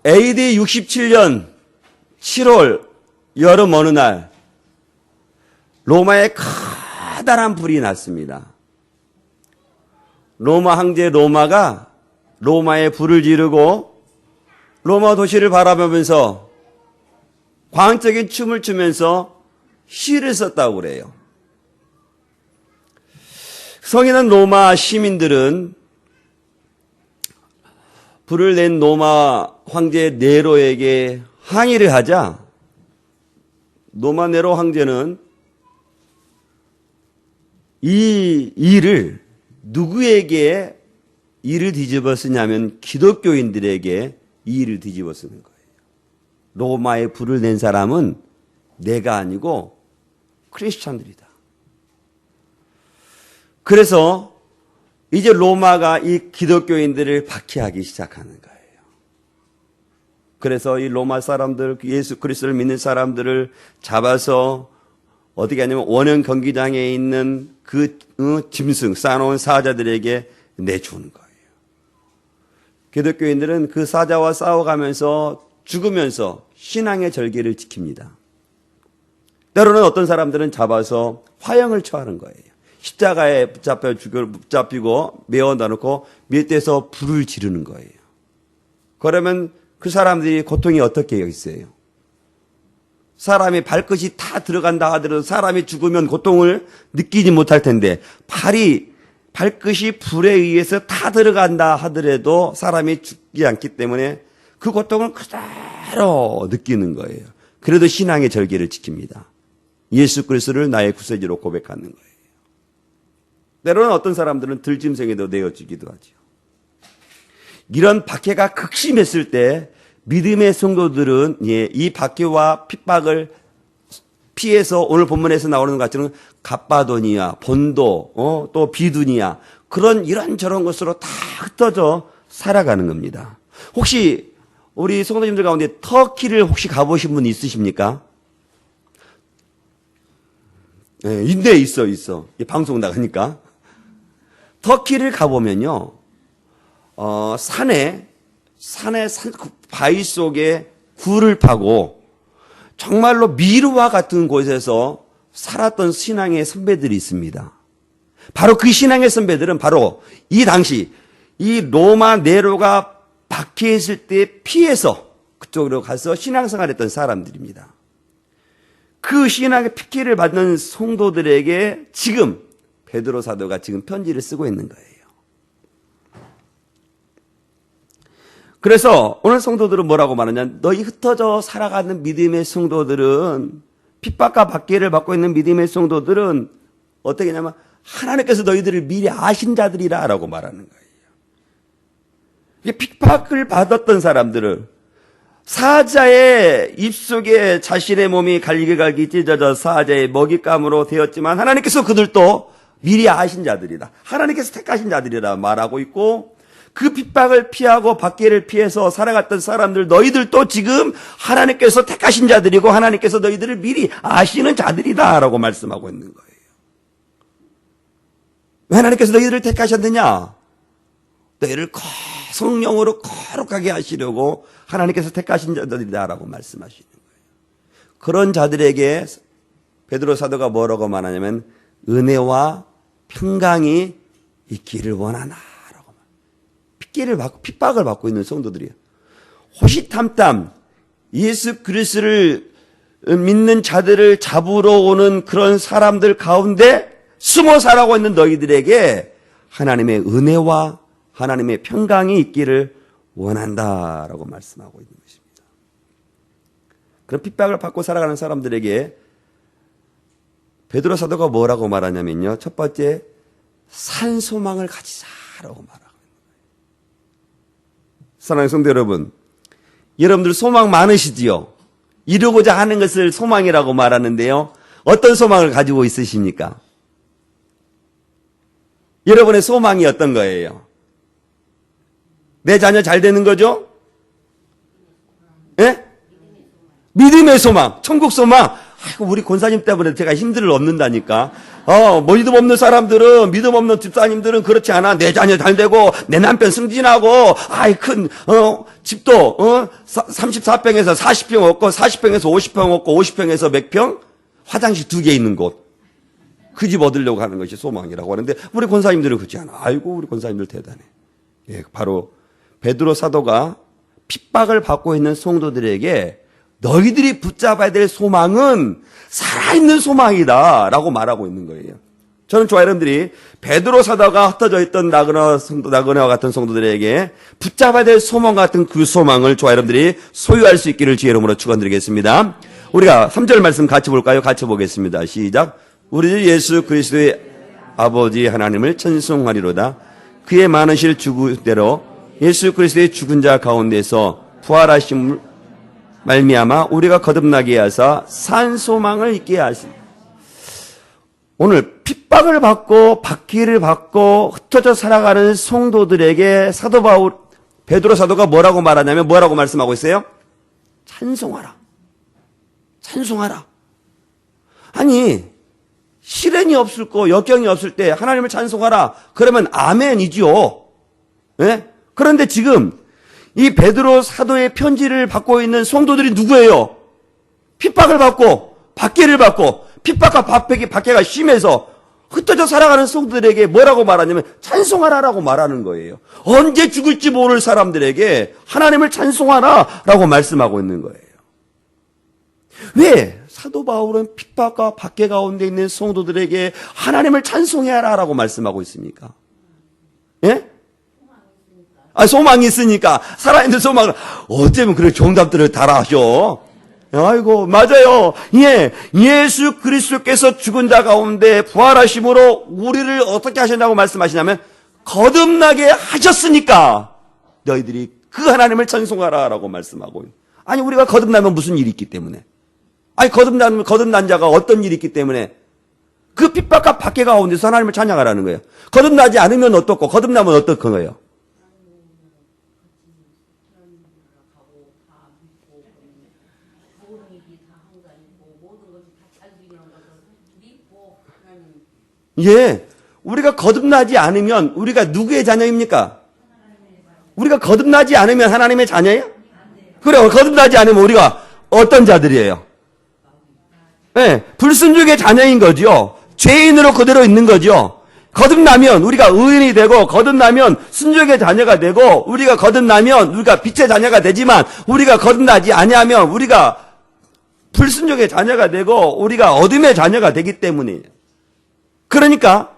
AD 67년 7월 여름 어느 날 로마에 커다란 불이 났습니다. 로마 황제 로마가 로마에 불을 지르고 로마 도시를 바라보면서 광적인 춤을 추면서 시를 썼다고 그래요. 성인은 로마 시민들은 불을 낸 로마 황제 네로에게 항의를 하자 로마 네로 황제는 이 일을 누구에게 일을 뒤집어 쓰냐면 기독교인들에게 이 일을 뒤집어 쓰는 거예요. 로마에 불을 낸 사람은 내가 아니고 크리스찬들이다. 그래서 이제 로마가 이 기독교인들을 박해하기 시작하는 거예요. 그래서 이 로마 사람들, 예수 그리스도를 믿는 사람들을 잡아서 어떻게 하냐면 원형 경기장에 있는 그 짐승 쌓아놓은 사자들에게 내주는 거예요. 기독교인들은 그 사자와 싸워가면서 죽으면서 신앙의 절개를 지킵니다. 때로는 어떤 사람들은 잡아서 화형을 처하는 거예요. 십자가에 붙잡히고 매어다 놓고 밀대에서 불을 지르는 거예요. 그러면 그 사람들이 고통이 어떻게 있어요? 사람이 발끝이 다 들어간다 하더라도 사람이 죽으면 고통을 느끼지 못할 텐데 발끝이 불에 의해서 다 들어간다 하더라도 사람이 죽지 않기 때문에 그 고통을 그대로 느끼는 거예요. 그래도 신앙의 절개를 지킵니다. 예수 그리스도를 나의 구세주로 고백하는 거예요. 때로는 어떤 사람들은 들짐승에도 내어주기도 하죠. 이런 박해가 극심했을 때 믿음의 성도들은 이 박해와 핍박을 피해서 오늘 본문에서 나오는 것처럼 갑바도니아, 본도, 또 비두니아 그런 이런저런 것으로 다 흩어져 살아가는 겁니다. 혹시 우리 성도님들 가운데 터키를 혹시 가보신 분 있으십니까? 네, 있어. 방송 나가니까. 터키를 가보면요, 산에 바위 속에 굴을 파고 정말로 미르와 같은 곳에서 살았던 신앙의 선배들이 있습니다. 바로 그 신앙의 선배들은 바로 이 당시 이 로마 네로가 박해했을 때 피해서 그쪽으로 가서 신앙생활했던 사람들입니다. 그 신앙의 피해를 받는 성도들에게 지금 베드로 사도가 지금 편지를 쓰고 있는 거예요. 그래서 오늘 성도들은 뭐라고 말하냐? 너희 흩어져 살아가는 믿음의 성도들은, 핍박과 박해를 받고 있는 믿음의 성도들은 어떻게 하냐면 하나님께서 너희들을 미리 아신 자들이라 라고 말하는 거예요. 핍박을 받았던 사람들을, 사자의 입속에 자신의 몸이 갈기갈기 찢어져 사자의 먹잇감으로 되었지만 하나님께서 그들도 미리 아신 자들이다. 하나님께서 택하신 자들이라 말하고 있고, 그 핍박을 피하고 박해를 피해서 살아갔던 사람들, 너희들도 지금 하나님께서 택하신 자들이고 하나님께서 너희들을 미리 아시는 자들이다 라고 말씀하고 있는 거예요. 왜 하나님께서 너희들을 택하셨느냐? 너희를 성령으로 거룩하게 하시려고 하나님께서 택하신 자들이다 라고 말씀하시는 거예요. 그런 자들에게 베드로 사도가 뭐라고 말하냐면 은혜와 평강이 있기를 원하나 라고 핍박을 받고 있는 성도들이에요. 호시탐탐 예수 그리스도를 믿는 자들을 잡으러 오는 그런 사람들 가운데 숨어 살아가고 있는 너희들에게 하나님의 은혜와 하나님의 평강이 있기를 원한다라고 말씀하고 있는 것입니다. 그런 핍박을 받고 살아가는 사람들에게 베드로 사도가 뭐라고 말하냐면요. 첫 번째, 산소망을 가지자라고 말하고 있는 거예요. 사랑하는 성도 여러분, 여러분들 소망 많으시지요? 이루고자 하는 것을 소망이라고 말하는데요. 어떤 소망을 가지고 있으십니까? 여러분의 소망이 어떤 거예요? 내 자녀 잘 되는 거죠? 예? 믿음의 소망, 천국 소망. 아이고, 우리 권사님 때문에 제가 힘들을 얻는다니까. 믿음 없는 사람들은, 믿음 없는 집사님들은 그렇지 않아. 내 자녀 잘 되고, 내 남편 승진하고, 집도, 34평에서 40평 얻고, 40평에서 50평 얻고, 50평에서 몇 평? 화장실 2개 있는 곳. 그 집 얻으려고 하는 것이 소망이라고 하는데, 우리 권사님들은 그렇지 않아. 아이고, 우리 권사님들 대단해. 예, 바로 베드로 사도가 핍박을 받고 있는 성도들에게 너희들이 붙잡아야 될 소망은 살아있는 소망이다 라고 말하고 있는 거예요. 저는 저와 여러분들이 베드로 사도가 흩어져 있던 나그네와 같은 성도들에게 붙잡아야 될 소망 같은 그 소망을 저와 여러분들이 소유할 수 있기를 주의 이름으로 축원드리겠습니다. 우리가 3절 말씀 같이 볼까요? 같이 보겠습니다. 시작. 우리 주 예수 그리스도의 아버지 하나님을 천송하리로다. 그의 많으실 주구대로 예수 그리스도의 죽은 자 가운데서 부활하심을 말미암아 우리가 거듭나게 하사 산 소망을 있게 하시. 오늘 핍박을 받고 박해를 받고 흩어져 살아가는 성도들에게 사도 바울 베드로 사도가 뭐라고 말하냐면 뭐라고 말씀하고 있어요? 찬송하라. 찬송하라. 아니 시련이 없을 거 역경이 없을 때 하나님을 찬송하라. 그러면 아멘이지요. 네? 그런데 지금 이 베드로 사도의 편지를 받고 있는 성도들이 누구예요? 핍박을 받고 박해를 받고 핍박과 박해가 심해서 흩어져 살아가는 성도들에게 뭐라고 말하냐면 찬송하라라고 말하는 거예요. 언제 죽을지 모를 사람들에게 하나님을 찬송하라라고 말씀하고 있는 거예요. 왜 사도 바울은 핍박과 박해 가운데 있는 성도들에게 하나님을 찬송해라라고 말씀하고 있습니까? 예? 소망이 있으니까. 살아있는 소망을 어쩌면 그런 정답들을 달아하셔. 아이고, 맞아요. 예. 예수 그리스도께서 죽은 자 가운데 부활하심으로 우리를 어떻게 하신다고 말씀하시냐면 거듭나게 하셨으니까 너희들이 그 하나님을 찬송하라라고 말씀하고. 아니, 우리가 거듭나면 무슨 일이 있기 때문에. 아니, 거듭난 자가 어떤 일이 있기 때문에 그 핍박과 박해 가운데서 하나님을 찬양하라는 거예요. 거듭나지 않으면 어떻고, 거듭나면 어떨 거예요? 예. 우리가 거듭나지 않으면 우리가 누구의 자녀입니까? 우리가 거듭나지 않으면 하나님의 자녀예요? 그래요. 거듭나지 않으면 우리가 어떤 자들이에요? 예. 불순종의 자녀인 거죠. 죄인으로 그대로 있는 거죠. 거듭나면 우리가 의인이 되고 거듭나면 순종의 자녀가 되고 우리가 거듭나면 우리가 빛의 자녀가 되지만 우리가 거듭나지 아니하면 우리가 불순종의 자녀가 되고 우리가 어둠의 자녀가 되기 때문이에요. 그러니까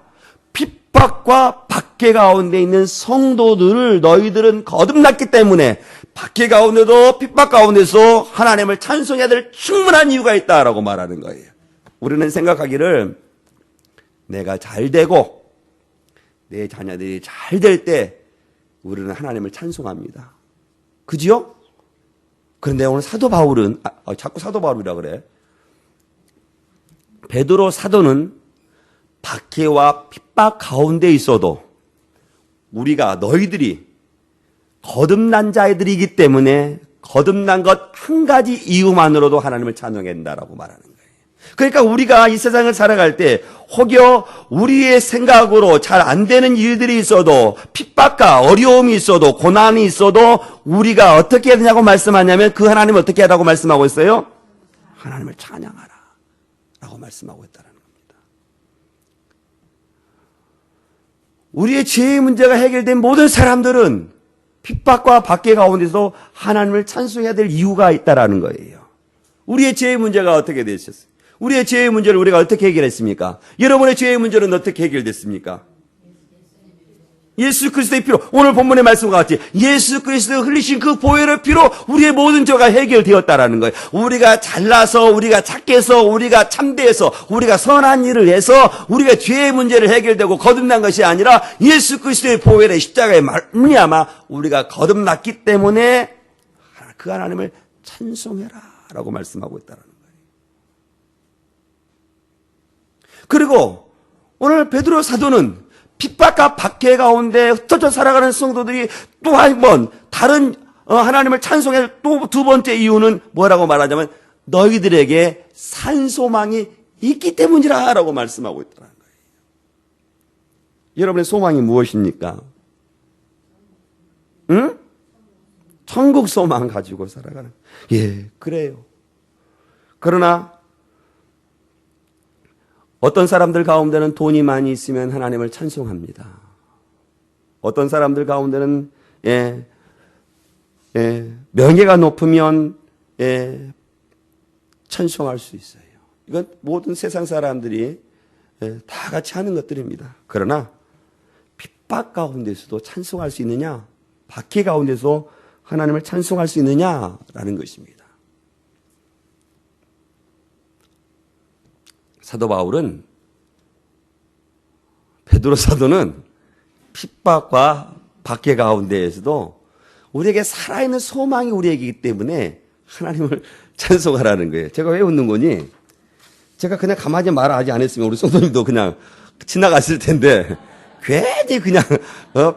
핍박과 박해 가운데 있는 성도들을 너희들은 거듭났기 때문에 박해 가운데도 핍박 가운데서 하나님을 찬송해야 될 충분한 이유가 있다라고 말하는 거예요. 우리는 생각하기를 내가 잘 되고 내 자녀들이 잘 될 때 우리는 하나님을 찬송합니다. 그지요? 그런데 오늘 사도 바울은 자꾸 사도 바울이라 그래. 베드로 사도는 박해와 핍박 가운데 있어도 우리가 너희들이 거듭난 자들이기 때문에 거듭난 것 한 가지 이유만으로도 하나님을 찬송해야 된다라고 말하는 거예요. 그러니까 우리가 이 세상을 살아갈 때 혹여 우리의 생각으로 잘 안 되는 일들이 있어도 핍박과 어려움이 있어도 고난이 있어도 우리가 어떻게 해야 되냐고 말씀하냐면 그 하나님을 어떻게 하라고 말씀하고 있어요? 하나님을 찬양하라 라고 말씀하고 있다는 겁니다. 우리의 죄의 문제가 해결된 모든 사람들은 핍박과 박해 가운데서 하나님을 찬송해야 될 이유가 있다라는 거예요. 우리의 죄의 문제가 어떻게 되셨어요? 우리의 죄의 문제를 우리가 어떻게 해결했습니까? 여러분의 죄의 문제는 어떻게 해결됐습니까? 예수 그리스도의 피로, 오늘 본문의 말씀과 같이 예수 그리스도 흘리신 그 보혈의 피로 우리의 모든 죄가 해결되었다라는 거예요. 우리가 잘나서, 우리가 착해서, 우리가 참되어서, 우리가 선한 일을 해서 우리가 죄의 문제를 해결되고 거듭난 것이 아니라 예수 그리스도의 보혈의 십자가에 말미암아 우리가 거듭났기 때문에 그 하나님을 찬송해라 라고 말씀하고 있다는 거예요. 그리고 오늘 베드로 사도는 핍박과 박해 가운데 흩어져 살아가는 성도들이 또 한 번 다른 하나님을 찬송할 또 두 번째 이유는 뭐라고 말하자면 너희들에게 산 소망이 있기 때문이라 라고 말씀하고 있다는 거예요. 여러분의 소망이 무엇입니까? 응? 천국 소망 가지고 살아가는. 예, 그래요. 그러나 어떤 사람들 가운데는 돈이 많이 있으면 하나님을 찬송합니다. 어떤 사람들 가운데는 명예가 높으면 찬송할 수 있어요. 이건 모든 세상 사람들이 다 같이 하는 것들입니다. 그러나 핍박 가운데서도 찬송할 수 있느냐? 박해 가운데서 하나님을 찬송할 수 있느냐라는 것입니다. 사도 바울은, 베드로 사도는 핍박과 박해 가운데에서도 우리에게 살아있는 소망이 우리에게이기 때문에 하나님을 찬송하라는 거예요. 제가 왜 웃는 거니? 제가 그냥 가만히 말하지 않았으면 우리 성도님도 그냥 지나갔을 텐데 괜히 그냥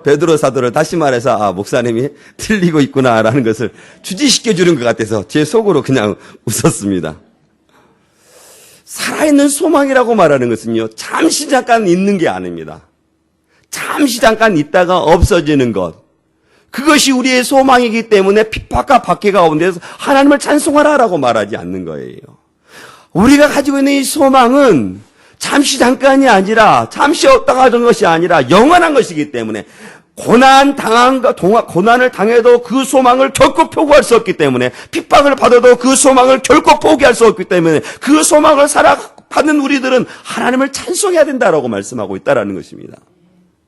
베드로 사도를 다시 말해서 목사님이 틀리고 있구나라는 것을 주지시켜 주는 것 같아서 제 속으로 그냥 웃었습니다. 살아있는 소망이라고 말하는 것은요, 잠시 잠깐 있는 게 아닙니다. 잠시 잠깐 있다가 없어지는 것. 그것이 우리의 소망이기 때문에 핍박과 박해 가운데서 하나님을 찬송하라라고 말하지 않는 거예요. 우리가 가지고 있는 이 소망은 잠시 잠깐이 아니라, 잠시 없다가 하던 것이 아니라 영원한 것이기 때문에 고난을 당해도 그 소망을 결코 포기할 수 없기 때문에, 핍박을 받아도 그 소망을 결코 포기할 수 없기 때문에 그 소망을 받는 우리들은 하나님을 찬송해야 된다라고 말씀하고 있다라는 것입니다.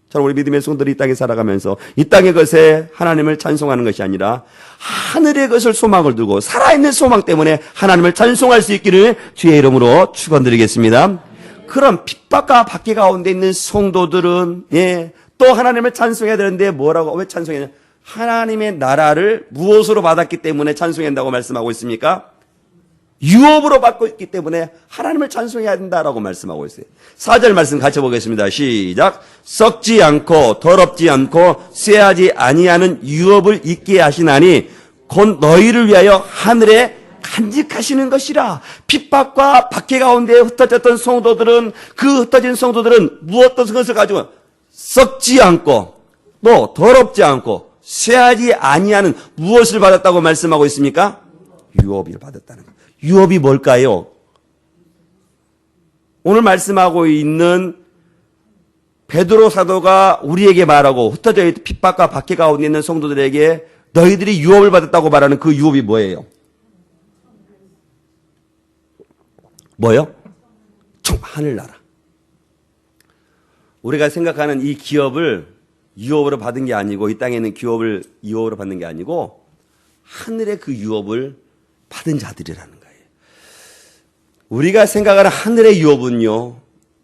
저는 우리 믿음의 성도들이 이 땅에 살아가면서 이 땅의 것에 하나님을 찬송하는 것이 아니라 하늘의 것을 소망을 두고 살아있는 소망 때문에 하나님을 찬송할 수 있기를 주의 이름으로 축원드리겠습니다. 그런 핍박과 박해 가운데 있는 성도들은 또 하나님을 찬송해야 되는데 왜 찬송해야 되냐? 하나님의 나라를 무엇으로 받았기 때문에 찬송한다고 말씀하고 있습니까? 유업으로 받고 있기 때문에 하나님을 찬송해야 된다라고 말씀하고 있어요. 4절 말씀 같이 보겠습니다. 시작. 썩지 않고 더럽지 않고 쇠하지 아니하는 유업을 있게 하시나니 곧 너희를 위하여 하늘에 간직하시는 것이라. 핍박과 박해 가운데 흩어졌던 성도들은, 그 흩어진 성도들은 무엇떤 것을 가지고 썩지 않고 또 더럽지 않고 쇠하지 아니하는 무엇을 받았다고 말씀하고 있습니까? 유업을 받았다는 것. 유업이 뭘까요? 오늘 말씀하고 있는 베드로 사도가 우리에게 말하고 흩어져 있는 핍박과 박해 가운데 있는 성도들에게 너희들이 유업을 받았다고 말하는 그 유업이 뭐예요? 뭐요? 하늘나라. 우리가 생각하는 이 기업을 유업으로 받은 게 아니고, 이 땅에 있는 기업을 유업으로 받는 게 아니고 하늘의 그 유업을 받은 자들이라는 거예요. 우리가 생각하는 하늘의 유업은요,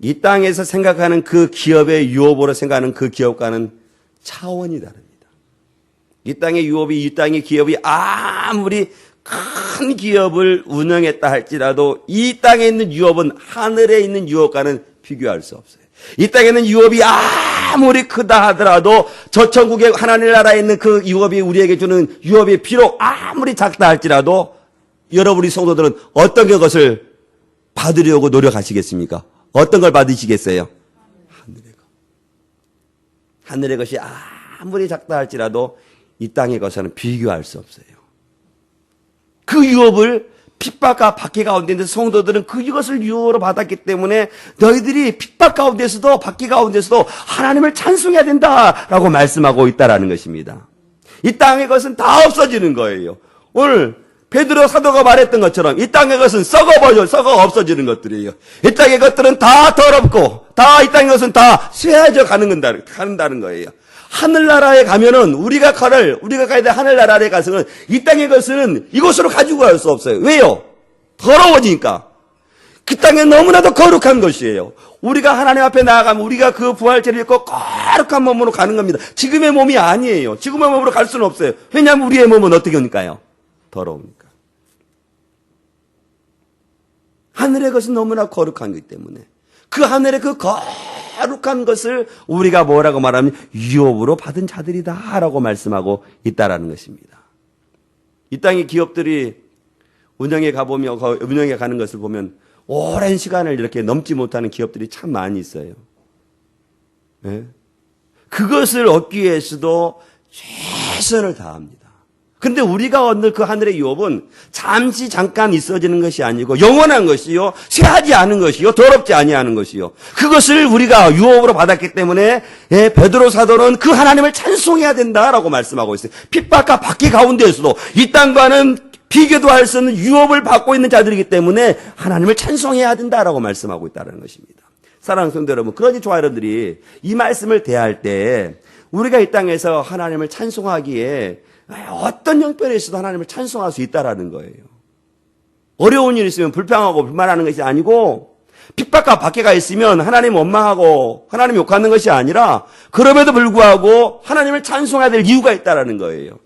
이 땅에서 생각하는 그 기업의 유업으로 생각하는 그 기업과는 차원이 다릅니다. 이 땅의 유업이, 이 땅의 기업이 아무리 큰 기업을 운영했다 할지라도 이 땅에 있는 유업은 하늘에 있는 유업과는 비교할 수 없어요. 이 땅에 있는 유업이 아무리 크다 하더라도 저 천국의 하나님 나라에 있는 그 유업이 우리에게 주는 유업이 비록 아무리 작다 할지라도 여러분이 성도들은 어떤 것을 받으려고 노력하시겠습니까? 어떤 걸 받으시겠어요? 하늘의 것. 하늘의 것이 아무리 작다 할지라도 이 땅의 것과는 비교할 수 없어요. 그 유업을 핍박과 박해 가운데 있는 성도들은 그것을 유업으로 받았기 때문에 너희들이 핍박 가운데서도 박해 가운데서도 하나님을 찬송해야 된다라고 말씀하고 있다라는 것입니다. 이 땅의 것은 다 없어지는 거예요. 오늘 베드로 사도가 말했던 것처럼 이 땅의 것은 썩어 없어지는 것들이에요. 이 땅의 것들은 다 더럽고 이 땅의 것은 다 쇠해져 간다는 거예요. 하늘나라에 가면은 우리가 가야 될 하늘나라에 가서는 이 땅의 것은 이곳으로 가지고 갈 수 없어요. 왜요? 더러워지니까. 그 땅에 너무나도 거룩한 것이에요. 우리가 하나님 앞에 나아가면 우리가 그 부활체를 입고 거룩한 몸으로 가는 겁니다. 지금의 몸이 아니에요. 지금의 몸으로 갈 수는 없어요. 왜냐하면 우리의 몸은 어떻게 하니까요? 더러우니까. 하늘의 것은 너무나 거룩한 거기 때문에 그 하늘의 그 거룩한 것을 우리가 뭐라고 말하면 유업으로 받은 자들이다라고 말씀하고 있다라는 것입니다. 이 땅의 기업들이 운영에 가는 것을 보면 오랜 시간을 이렇게 넘지 못하는 기업들이 참 많이 있어요. 네? 그것을 얻기 위해서도 최선을 다합니다. 근데 우리가 얻는 그 하늘의 유업은 잠깐 있어지는 것이 아니고 영원한 것이요, 쇠하지 않은 것이요, 더럽지 아니하는 것이요. 그것을 우리가 유업으로 받았기 때문에 베드로 사도는 그 하나님을 찬송해야 된다라고 말씀하고 있어요. 핍박과 박해 가운데에서도 이 땅과는 비교도 할 수 없는 유업을 받고 있는 자들이기 때문에 하나님을 찬송해야 된다라고 말씀하고 있다는 것입니다. 사랑하는 성도 여러분, 그러니 저와 여러분들이 이 말씀을 대할 때 우리가 이 땅에서 하나님을 찬송하기에 어떤 형편에서도 하나님을 찬송할 수 있다라는 거예요. 어려운 일이 있으면 불평하고 불만하는 것이 아니고 핍박과 박해가 있으면 하나님 원망하고 하나님 욕하는 것이 아니라 그럼에도 불구하고 하나님을 찬송해야 될 이유가 있다라는 거예요.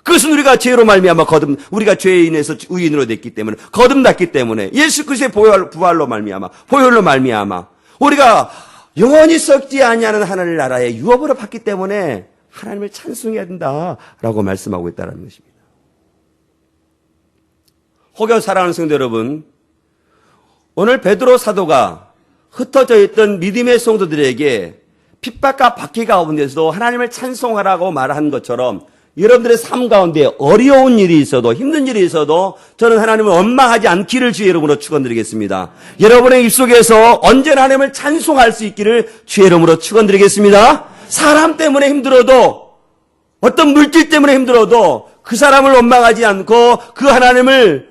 그것은 우리가 죄로 말미암아 우리가 죄에 인해서 의인으로 됐기 때문에 거듭났기 때문에 예수 그리스도의 부활로 말미암아 보혈로 말미암아 우리가 영원히 썩지 아니하는 하나님 나라의 유업으로 받기 때문에 하나님을 찬송해야 된다라고 말씀하고 있다는 것입니다. 혹여 사랑하는 성도 여러분, 오늘 베드로 사도가 흩어져 있던 믿음의 성도들에게 핍박과 박해 가운데서도 하나님을 찬송하라고 말한 것처럼 여러분들의 삶 가운데 어려운 일이 있어도 힘든 일이 있어도 저는 하나님을 원망하지 않기를 주의 이름으로 축원드리겠습니다. 여러분의 입속에서 언제나 하나님을 찬송할 수 있기를 주의 이름으로 축원드리겠습니다. 사람 때문에 힘들어도 어떤 물질 때문에 힘들어도 그 사람을 원망하지 않고 그 하나님을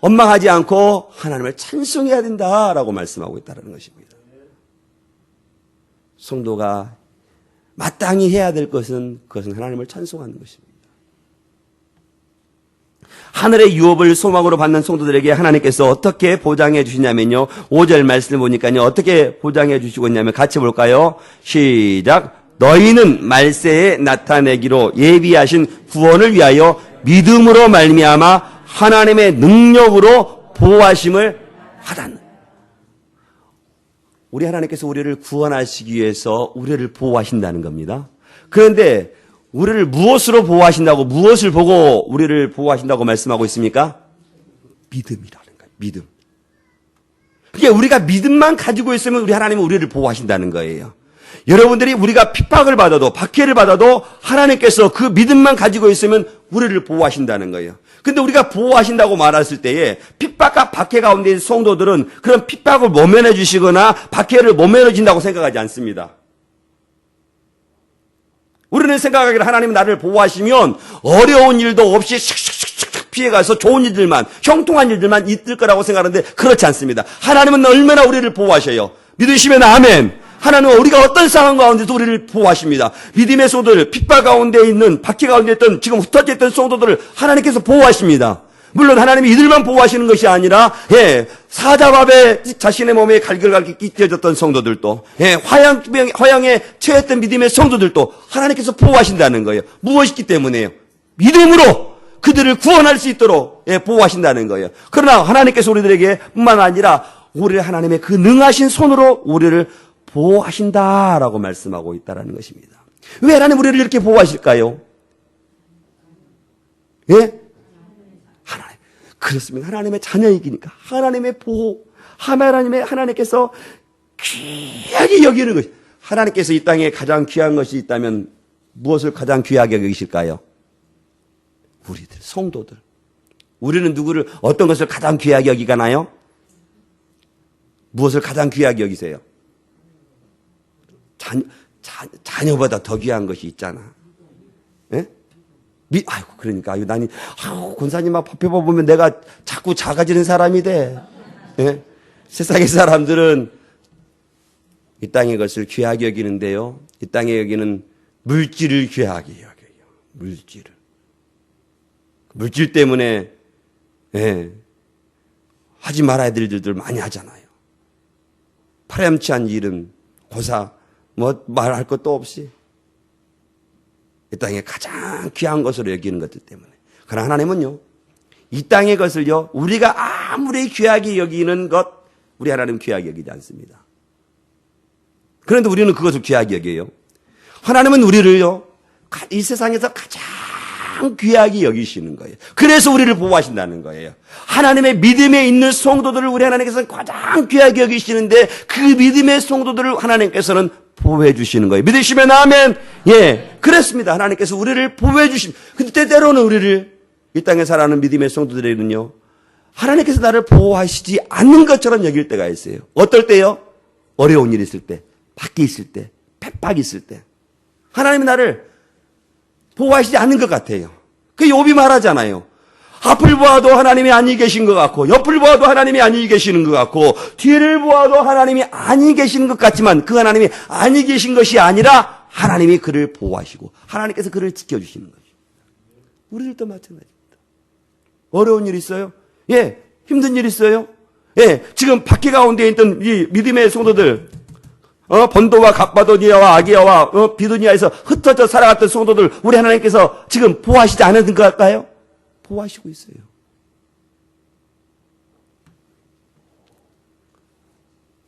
원망하지 않고 하나님을 찬송해야 된다라고 말씀하고 있다는 것입니다. 성도가 마땅히 해야 될 것은 그것은 하나님을 찬송하는 것입니다. 하늘의 유업을 소망으로 받는 성도들에게 하나님께서 어떻게 보장해 주시냐면요. 5절 말씀을 보니까요. 어떻게 보장해 주시고 있냐면 같이 볼까요? 시작. 너희는 말세에 나타내기로 예비하신 구원을 위하여 믿음으로 말미암아 하나님의 능력으로 보호하심을 받았는. 우리 하나님께서 우리를 구원하시기 위해서 우리를 보호하신다는 겁니다. 그런데 우리를 무엇으로 보호하신다고, 무엇을 보고 우리를 보호하신다고 말씀하고 있습니까? 믿음이라는 거예요. 믿음. 그러니까 우리가 믿음만 가지고 있으면 우리 하나님은 우리를 보호하신다는 거예요. 여러분들이 우리가 핍박을 받아도 박해를 받아도 하나님께서 그 믿음만 가지고 있으면 우리를 보호하신다는 거예요. 근데 우리가 보호하신다고 말했을 때에 핍박과 박해 가운데 있는 성도들은 그런 핍박을 모면해 주시거나 박해를 모면해 준다고 생각하지 않습니다. 우리는 생각하기를 하나님은 나를 보호하시면 어려운 일도 없이 슥슥슥슥 피해가서 좋은 일들만, 형통한 일들만 있을 거라고 생각하는데 그렇지 않습니다. 하나님은 얼마나 우리를 보호하셔요. 믿으시면 아멘. 하나님은 우리가 어떤 상황 가운데도 우리를 보호하십니다. 믿음의 성도들, 핍박 가운데 있는, 박해 가운데 있던, 지금 흩어져 있던 성도들을 하나님께서 보호하십니다. 물론 하나님이 이들만 보호하시는 것이 아니라, 사자밥에 자신의 몸에 갈글갈글 끼껴졌던 성도들도, 화양에 처했던 믿음의 성도들도 하나님께서 보호하신다는 거예요. 무엇이기 때문에요? 믿음으로 그들을 구원할 수 있도록 보호하신다는 거예요. 그러나 하나님께서 우리들에게 뿐만 아니라 우리를 하나님의 그 능하신 손으로 우리를 보호하신다라고 말씀하고 있다는 것입니다. 왜 하나님 우리를 이렇게 보호하실까요? 예? 하나님. 그렇습니다. 하나님의 자녀이기니까. 하나님의 보호. 하나님께서 귀하게 여기는 것이. 하나님께서 이 땅에 가장 귀한 것이 있다면 무엇을 가장 귀하게 여기실까요? 우리들, 성도들. 우리는 누구를, 어떤 것을 가장 귀하게 여기가나요? 무엇을 가장 귀하게 여기세요? 자녀보다 더 귀한 것이 있잖아. 예? 아이고, 그러니까. 나니, 권사님 앞에 보면 내가 자꾸 작아지는 사람이 돼. 예? 세상의 사람들은 이 땅의 것을 귀하게 여기는데요. 이 땅에 여기는 물질을 귀하게 여겨요. 물질을. 물질 때문에, 하지 말아야 될 일들 많이 하잖아요. 파렴치한 일은 고사, 말할 것도 없이 이 땅에 가장 귀한 것으로 여기는 것들 때문에. 그러나 하나님은요, 이 땅의 것을요, 우리가 아무리 귀하게 여기는 것, 우리 하나님은 귀하게 여기지 않습니다. 그런데 우리는 그것을 귀하게 여겨요. 하나님은 우리를요, 이 세상에서 가장 가장 귀하게 여기시는 거예요. 그래서 우리를 보호하신다는 거예요. 하나님의 믿음에 있는 성도들을 우리 하나님께서는 가장 귀하게 여기시는데 그 믿음의 성도들을 하나님께서는 보호해 주시는 거예요. 믿으시면 아멘. 예, 그렇습니다. 하나님께서 우리를 보호해 주신. 근데 때때로는 우리를 이 땅에 살아가는 믿음의 성도들에게는요, 하나님께서 나를 보호하시지 않는 것처럼 여길 때가 있어요. 어떨 때요? 어려운 일 있을 때, 밖에 있을 때, 핍박이 있을 때. 하나님이 나를 보호하시지 않는 것 같아요. 그 욥이 말하잖아요. 앞을 보아도 하나님이 아니 계신 것 같고, 옆을 보아도 하나님이 아니 계시는 것 같고, 뒤를 보아도 하나님이 아니 계시는 것 같지만 그 하나님이 아니 계신 것이 아니라 하나님이 그를 보호하시고 하나님께서 그를 지켜주시는 거죠. 우리들도 마찬가지입니다. 어려운 일 있어요? 예. 힘든 일 있어요? 예. 지금 박해 가운데 있던 이 믿음의 성도들, 본도와 갑바도니아와 아기야와 비두니아에서 흩어져 살아갔던 성도들, 우리 하나님께서 지금 보호하시지 않은 걸까요? 보호하시고 있어요.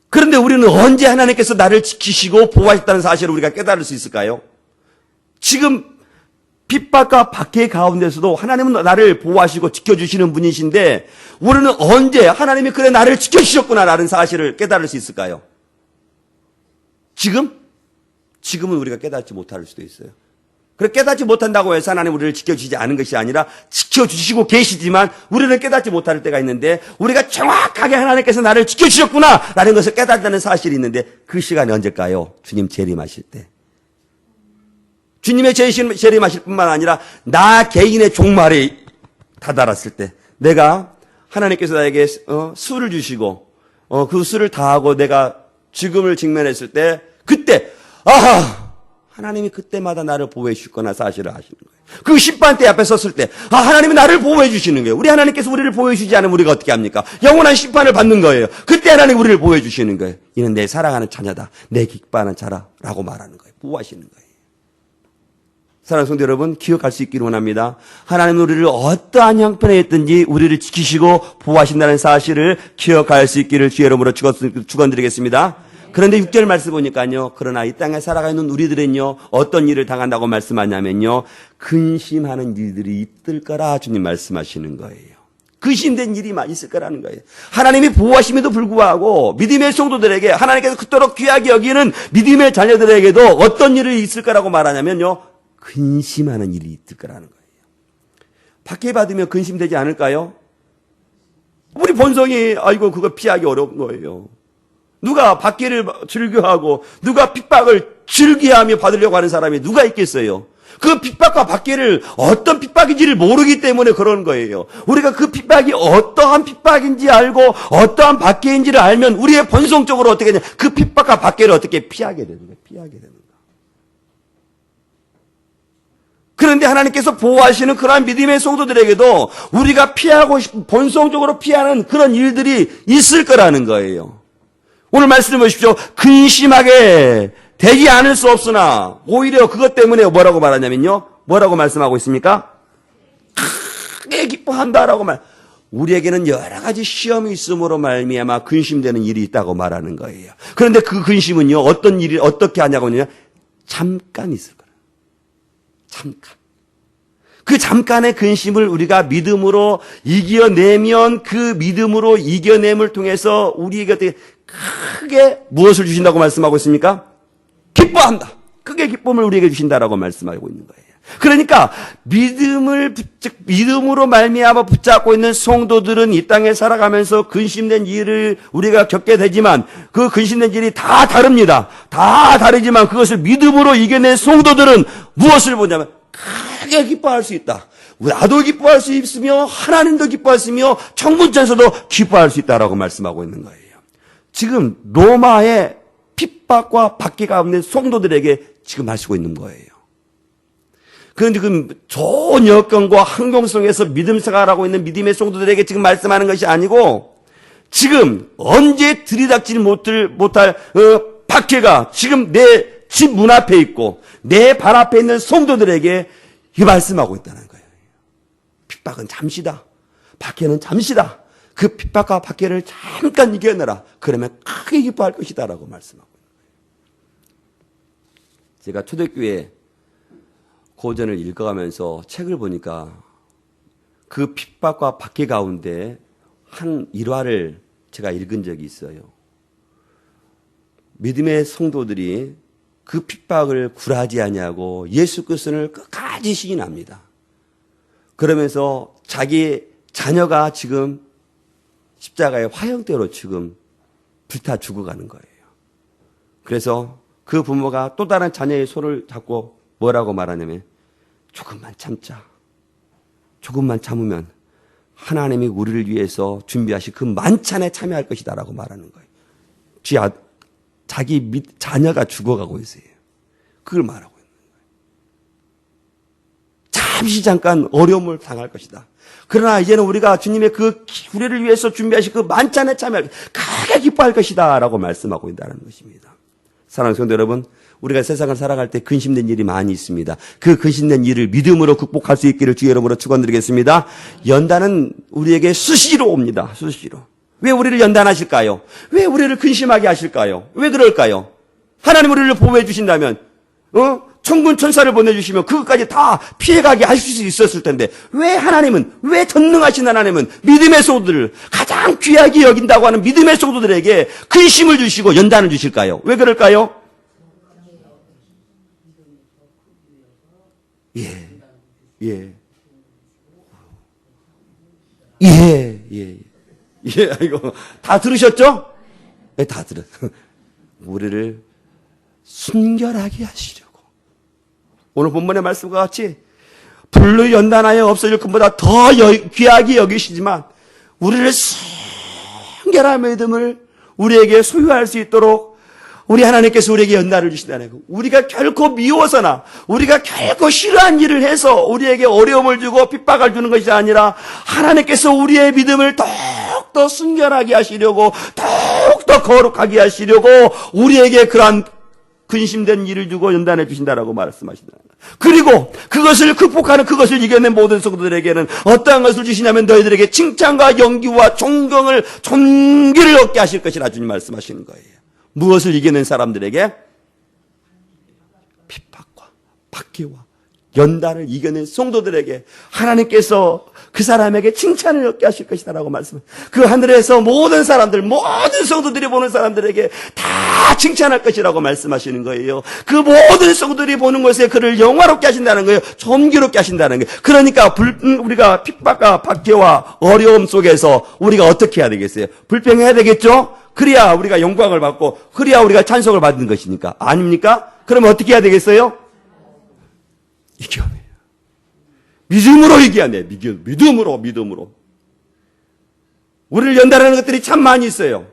그런데 우리는 언제 하나님께서 나를 지키시고 보호하셨다는 사실을 우리가 깨달을 수 있을까요? 지금 핍박과 박해 가운데서도 하나님은 나를 보호하시고 지켜주시는 분이신데 우리는 언제 하나님이 그래 나를 지켜주셨구나라는 사실을 깨달을 수 있을까요? 지금은 우리가 깨닫지 못할 수도 있어요. 그래 깨닫지 못한다고 해서 하나님 우리를 지켜주시지 않은 것이 아니라 지켜주시고 계시지만 우리는 깨닫지 못할 때가 있는데 우리가 정확하게 하나님께서 나를 지켜주셨구나라는 것을 깨닫는 사실이 있는데 그 시간이 언제일까요? 주님 재림하실 때. 주님의 재림하실 뿐만 아니라 나 개인의 종말에 다다랐을 때 내가 하나님께서 나에게 수를 주시고 그 수를 다하고 내가 죽음을 직면했을 때 그때 하나님이 그때마다 나를 보호해 주실 거나 사실을 아시는 거예요. 그 심판대 앞에 섰을 때 하나님이 나를 보호해 주시는 거예요. 우리 하나님께서 우리를 보호해 주지 않으면 우리가 어떻게 합니까? 영원한 심판을 받는 거예요. 그때 하나님 우리를 보호해 주시는 거예요. 이는 내 사랑하는 자녀다. 내 기뻐하는 자라라고 말하는 거예요. 보호하시는 거예요. 사랑하는 성도 여러분, 기억할 수 있기를 원합니다. 하나님 우리를 어떠한 형편에 있든지 우리를 지키시고 보호하신다는 사실을 기억할 수 있기를 주의 이름으로 축원드리겠습니다. 그런데 6절 말씀 보니까요. 그러나 이 땅에 살아가 있는 우리들은요. 어떤 일을 당한다고 말씀하냐면요. 근심하는 일들이 있을 거라 주님 말씀하시는 거예요. 근심된 일이 많이 있을 거라는 거예요. 하나님이 보호하심에도 불구하고 믿음의 성도들에게 하나님께서 그토록 귀하게 여기는 믿음의 자녀들에게도 어떤 일이 있을 거라고 말하냐면요. 근심하는 일이 있을 거라는 거예요. 박해 받으면 근심되지 않을까요? 우리 본성이 그거 피하기 어려운 거예요. 누가 박해를 즐겨하고 누가 핍박을 즐겨하며 받으려고 하는 사람이 누가 있겠어요? 그 핍박과 박해를 어떤 핍박인지를 모르기 때문에 그런 거예요. 우리가 그 핍박이 어떠한 핍박인지 알고 어떠한 박해인지를 알면 우리의 본성적으로 어떻게 되냐? 그 핍박과 박해를 어떻게 피하게 되는 거예요. 피하게 되는 거예요. 그런데 하나님께서 보호하시는 그러한 믿음의 성도들에게도 우리가 피하고 싶은 본성적으로 피하는 그런 일들이 있을 거라는 거예요. 오늘 말씀을 보십시오. 근심하게 되지 않을 수 없으나 오히려 그것 때문에 뭐라고 말하냐면요. 뭐라고 말씀하고 있습니까? 크게 기뻐한다라고 우리에게는 여러 가지 시험이 있음으로 말미암아 근심되는 일이 있다고 말하는 거예요. 그런데 그 근심은요. 어떤 일이 어떻게 하냐고 하냐? 잠깐 있을 거예요. 잠깐. 그 잠깐의 근심을 우리가 믿음으로 이겨내면 그 믿음으로 이겨냄을 통해서 우리에게 어떻게 크게 무엇을 주신다고 말씀하고 있습니까? 기뻐한다. 크게 기쁨을 우리에게 주신다라고 말씀하고 있는 거예요. 그러니까 믿음으로 말미암아 붙잡고 있는 성도들은 이 땅에 살아가면서 근심된 일을 우리가 겪게 되지만 그 근심된 일이 다 다릅니다. 다 다르지만 그것을 믿음으로 이겨낸 성도들은 무엇을 보냐면 크게 기뻐할 수 있다. 나도 기뻐할 수 있으며 하나님도 기뻐할 수 있으며 천군천사도 기뻐할 수 있다라고 말씀하고 있는 거예요. 지금 로마의 핍박과 박해 가운데 성도들에게 지금 하시고 있는 거예요. 그런데 그 좋은 여건과 환경 속에서 믿음 생활하고 있는 믿음의 성도들에게 지금 말씀하는 것이 아니고 지금 언제 들이닥치지 못할 박해가 지금 내 집 문 앞에 있고 내 발 앞에 있는 성도들에게 이 말씀하고 있다는 거예요. 핍박은 잠시다. 박해는 잠시다. 그 핍박과 박해를 잠깐 이겨내라. 그러면 크게 기뻐할 것이다라고 말씀하고 있는 거예요. 제가 초대교회 고전을 읽어가면서 책을 보니까 그 핍박과 박해 가운데 한 일화를 제가 읽은 적이 있어요. 믿음의 성도들이 그 핍박을 굴하지 아니하고 예수 그리스도를 끝까지 시인합니다. 그러면서 자기 자녀가 지금 십자가의 화형대로 지금 불타 죽어가는 거예요. 그래서 그 부모가 또 다른 자녀의 손을 잡고 뭐라고 말하냐면 조금만 참자. 조금만 참으면 하나님이 우리를 위해서 준비하신 그 만찬에 참여할 것이다라고 말하는 거예요. 자기 자녀가 죽어가고 있어요. 그걸 말하고 있는 거예요. 잠시 잠깐 어려움을 당할 것이다. 그러나 이제는 우리가 주님의 우리를 위해서 준비하신 그 만찬에 참여할 크게 기뻐할 것이다 라고 말씀하고 있다는 것입니다. 사랑하는 성도 여러분, 우리가 세상을 살아갈 때 근심된 일이 많이 있습니다. 그 근심된 일을 믿음으로 극복할 수 있기를 주의 이름으로 축원드리겠습니다. 연단은 우리에게 수시로 옵니다. 수시로. 왜 우리를 연단하실까요? 왜 우리를 근심하게 하실까요? 왜 그럴까요? 하나님 우리를 보호해 주신다면 천군 천사를 보내주시면 그것까지 다 피해가게 하실 수 있었을 텐데 왜 전능하신 하나님은 믿음의 성도들을 가장 귀하게 여긴다고 하는 믿음의 성도들에게 근심을 주시고 연단을 주실까요? 왜 그럴까요? 이거 다 들으셨죠? 네, 다 들었어요. 우리를 순결하게 하시려고. 오늘 본문의 말씀과 같이 불로 연단하여 없어질 것보다 더 귀하게 여기시지만 우리를 순결한 믿음을 우리에게 소유할 수 있도록 우리 하나님께서 우리에게 연단을 주신다는 거. 우리가 결코 미워서나 우리가 결코 싫어한 일을 해서 우리에게 어려움을 주고 핍박을 주는 것이 아니라 하나님께서 우리의 믿음을 더욱더 순결하게 하시려고 더욱더 거룩하게 하시려고 우리에게 그러한 근심된 일을 주고 연단해 주신다라고 말씀하신다. 그리고 그것을 극복하는 그것을 이겨낸 모든 성도들에게는 어떠한 것을 주시냐면 너희들에게 칭찬과 영기와 존귀를 얻게 하실 것이라 주님 말씀하시는 거예요. 무엇을 이겨낸 사람들에게? 핍박과 박해와 연단을 이겨낸 성도들에게 하나님께서 그 사람에게 칭찬을 얻게 하실 것이다라고 말씀합니다. 그 하늘에서 모든 사람들, 모든 성도들이 보는 사람들에게 다 칭찬할 것이라고 말씀하시는 거예요. 그 모든 성도들이 보는 것에 그를 영화롭게 하신다는 거예요. 존귀롭게 하신다는 거예요. 그러니까 우리가 핍박과 박해와 어려움 속에서 우리가 어떻게 해야 되겠어요? 불평해야 되겠죠? 그래야 우리가 영광을 받고 그래야 우리가 찬송을 받는 것이니까. 아닙니까? 그러면 어떻게 해야 되겠어요? 이겨내요. 믿음으로 이겨내. 믿음으로. 우리를 연단하는 것들이 참 많이 있어요.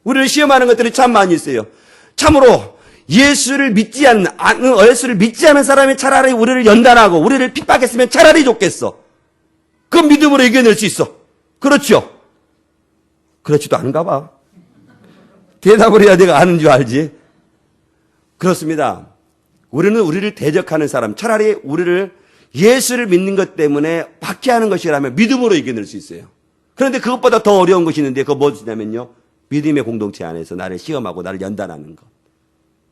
우리를 시험하는 것들이 참 많이 있어요. 참으로 예수를 믿지 않는 사람이 차라리 우리를 연단하고 우리를 핍박했으면 차라리 좋겠어. 그 믿음으로 이겨낼 수 있어. 그렇죠? 그렇지도 않은가 봐. 대답을 해야 내가 아는 줄 알지. 그렇습니다. 우리는 우리를 대적하는 사람, 차라리 우리를 예수를 믿는 것 때문에 박해하는 것이라면 믿음으로 이겨낼 수 있어요. 그런데 그것보다 더 어려운 것이 있는데 그거 무엇이냐면요. 믿음의 공동체 안에서 나를 시험하고 나를 연단하는 것.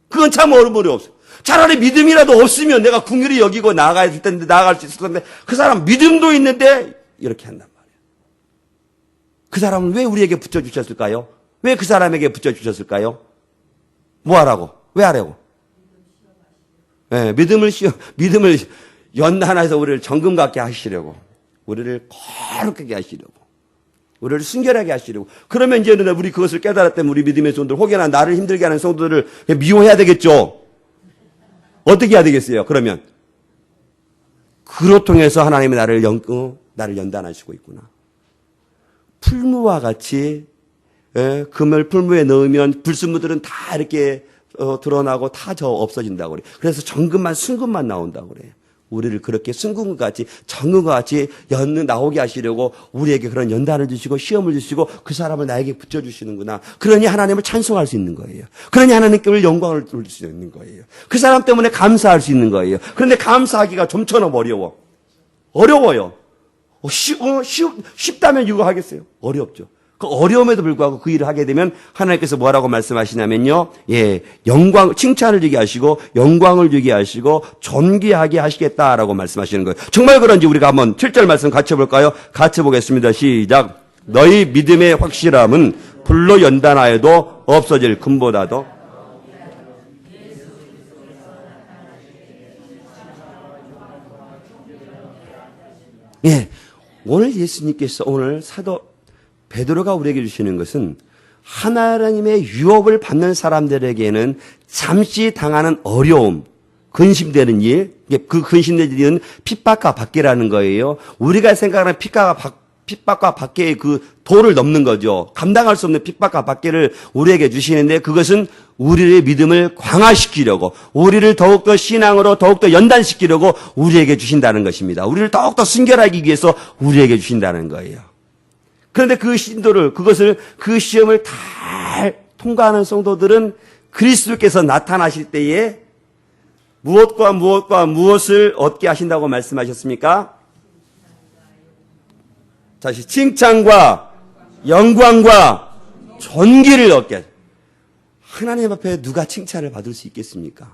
그건 참 어려워요. 차라리 믿음이라도 없으면 내가 긍휼히 여기고 나아갈 수 있을 텐데 그 사람 믿음도 있는데 이렇게 한단 말이에요. 그 사람은 왜 우리에게 붙여주셨을까요? 왜 그 사람에게 붙여주셨을까요? 뭐 하라고? 왜 하라고? 네, 믿음을 연단해서 우리를 정금 갖게 하시려고. 우리를 거룩하게 하시려고. 우리를 순결하게 하시려고. 그러면 이제는 우리 그것을 깨달았다면 우리 믿음의 성도들, 혹여나 나를 힘들게 하는 성도들을 미워해야 되겠죠? 어떻게 해야 되겠어요? 그러면. 그로 통해서 하나님이 나를 연단하시고 있구나. 풀무와 같이 금을 풀무에 넣으면 불순물들은 다 이렇게 드러나고 다 없어진다고 그래요. 그래서 정금만 순금만 나온다고 그래요. 우리를 그렇게 순금과 같이 정금과 같이 나오게 하시려고 우리에게 그런 연단을 주시고 시험을 주시고 그 사람을 나에게 붙여주시는구나. 그러니 하나님을 찬송할 수 있는 거예요. 그러니 하나님께 영광을 돌릴 수 있는 거예요. 그 사람 때문에 감사할 수 있는 거예요. 그런데 감사하기가 좀처럼 어려워요. 쉽다면 이거 하겠어요? 어렵죠. 그 어려움에도 불구하고 그 일을 하게 되면 하나님께서 뭐라고 말씀하시냐면요. 영광, 칭찬을 주게 하시고 영광을 주게 하시고 존귀하게 하시겠다라고 말씀하시는 거예요. 정말 그런지 우리가 한번 7절 말씀 같이 볼까요? 같이 보겠습니다. 시작. 너희 믿음의 확실함은 불로 연단하여도 없어질 금보다도 오늘 예수님께서 오늘 사도 베드로가 우리에게 주시는 것은 하나님의 유업을 받는 사람들에게는 잠시 당하는 어려움, 근심되는 일, 그 근심되는 일은 핍박과 박해라는 거예요. 우리가 생각하는 핍박과 박해의 그 도를 넘는 거죠. 감당할 수 없는 핍박과 박해를 우리에게 주시는데 그것은 우리의 믿음을 강화시키려고, 우리를 더욱더 신앙으로 더욱더 연단시키려고 우리에게 주신다는 것입니다. 우리를 더욱더 순결하기 위해서 우리에게 주신다는 거예요. 그런데 그 신도를, 그 시험을 잘 통과하는 성도들은 그리스도께서 나타나실 때에 무엇과 무엇을 얻게 하신다고 말씀하셨습니까? 다시 칭찬과 영광과 존귀를 얻게. 하나님 앞에 누가 칭찬을 받을 수 있겠습니까?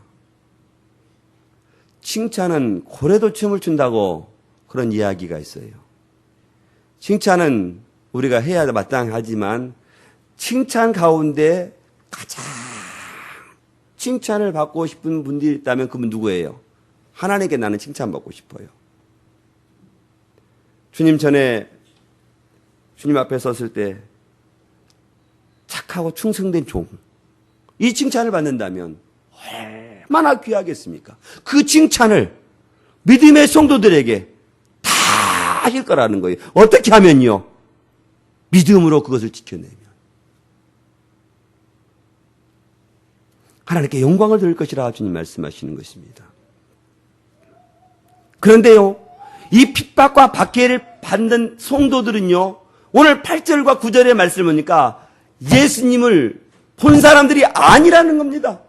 칭찬은 고래도 춤을 춘다고 그런 이야기가 있어요. 칭찬은 우리가 해야 마땅하지만 칭찬 가운데 가장 칭찬을 받고 싶은 분들이 있다면 그분 누구예요? 하나님께 나는 칭찬받고 싶어요. 주님 전에 주님 앞에 섰을 때 착하고 충성된 종, 이 칭찬을 받는다면 얼마나 귀하겠습니까? 그 칭찬을 믿음의 성도들에게 다 하실 거라는 거예요. 어떻게 하면요? 믿음으로 그것을 지켜내면. 하나님께 영광을 드릴 것이라 주님 말씀하시는 것입니다. 그런데요, 이 핍박과 박해를 받는 성도들은요, 오늘 8절과 9절의 말씀을 보니까 예수님을 본 사람들이 아니라는 겁니다.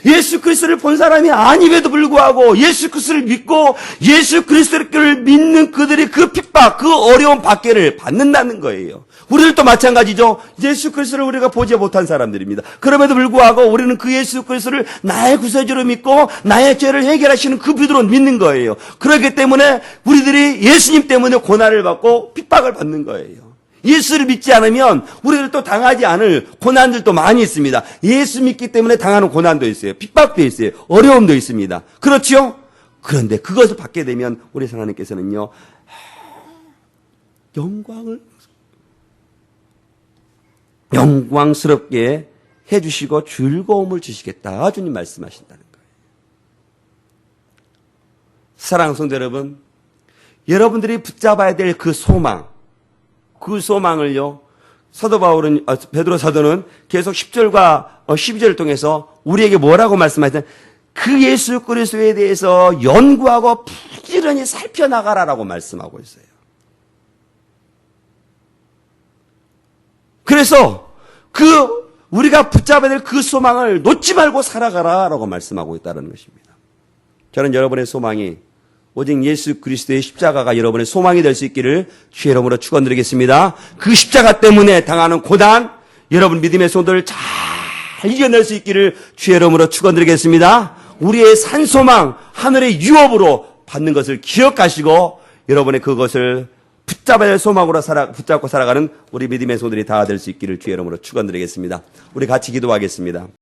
예수 그리스도를 본 사람이 아님에도 불구하고 예수 그리스도를 믿고 예수 그리스도를 믿는 그들이 그 핍박, 그 어려운 박해를 받는다는 거예요. 우리들도 마찬가지죠. 예수 그리스도를 우리가 보지 못한 사람들입니다. 그럼에도 불구하고 우리는 그 예수 그리스도를 나의 구세주로 믿고 나의 죄를 해결하시는 그 비도로 믿는 거예요. 그렇기 때문에 우리들이 예수님 때문에 고난을 받고 핍박을 받는 거예요. 예수를 믿지 않으면 우리들도 당하지 않을 고난들도 많이 있습니다. 예수 믿기 때문에 당하는 고난도 있어요. 핍박도 있어요. 어려움도 있습니다. 그렇죠? 그런데 그것을 받게 되면 우리 하나님께서는요, 영광스럽게 해주시고 즐거움을 주시겠다. 주님 말씀하신다는 거예요. 사랑하는 성도 여러분, 여러분들이 붙잡아야 될 그 소망, 그 소망을요, 베드로 사도는 계속 10절과 12절을 통해서 우리에게 뭐라고 말씀하시냐면 그 예수 그리스도에 대해서 연구하고 부지런히 살펴나가라라고 말씀하고 있어요. 그래서 우리가 붙잡아야 될 그 소망을 놓지 말고 살아가라라고 말씀하고 있다는 것입니다. 저는 여러분의 소망이 오직 예수 그리스도의 십자가가 여러분의 소망이 될 수 있기를 주의 이름으로 축원드리겠습니다. 그 십자가 때문에 당하는 고난, 여러분 믿음의 손들을 잘 이겨낼 수 있기를 주의 이름으로 축원드리겠습니다. 우리의 산소망, 하늘의 유업으로 받는 것을 기억하시고 여러분의 그것을 붙잡아야 할 소망으로 붙잡고 살아가는 우리 믿음의 손들이 다 될 수 있기를 주의 이름으로 축원드리겠습니다. 우리 같이 기도하겠습니다.